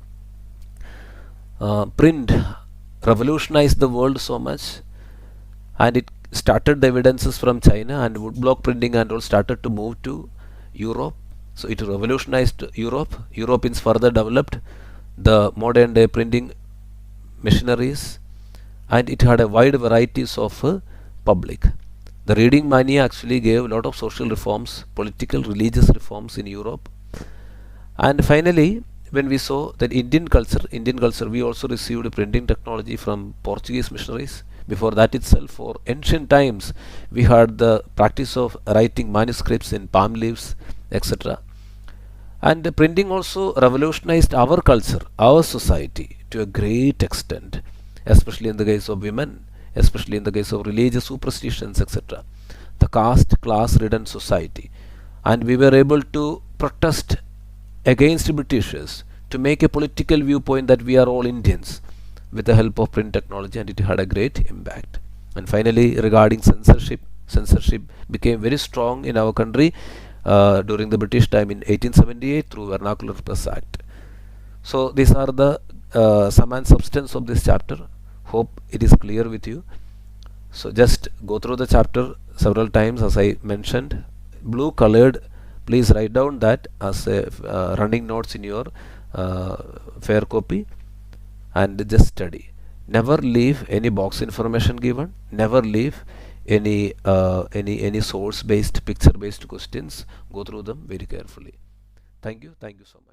print revolutionized the world so much, and it started the evidences from China, and woodblock printing and all started to move to Europe. So it revolutionized Europe. Europeans further developed the modern day printing machineries, and it had a wide varieties of public. The reading mania actually gave a lot of social reforms, political, religious reforms in Europe. And finally, when we saw that Indian culture, we also received printing technology from Portuguese missionaries. Before that itself, for ancient times, we had the practice of writing manuscripts in palm leaves, etc. And the printing also revolutionized our culture, our society to a great extent, especially in the case of women, especially in the case of religious superstitions, etc. The caste class ridden society, and we were able to protest against Britishers to make a political viewpoint that we are all Indians with the help of print technology, and it had a great impact. And finally, regarding censorship became very strong in our country during the British time in 1878 through Vernacular Press Act. So these are the sum and substance of this chapter. Hope it is clear with you. So just go through the chapter several times, as I mentioned. Blue colored, please write down that as a running notes in your fair copy, and just study. Never leave any box information given. Never leave any source based, picture based questions. Go through them very carefully. Thank you so much.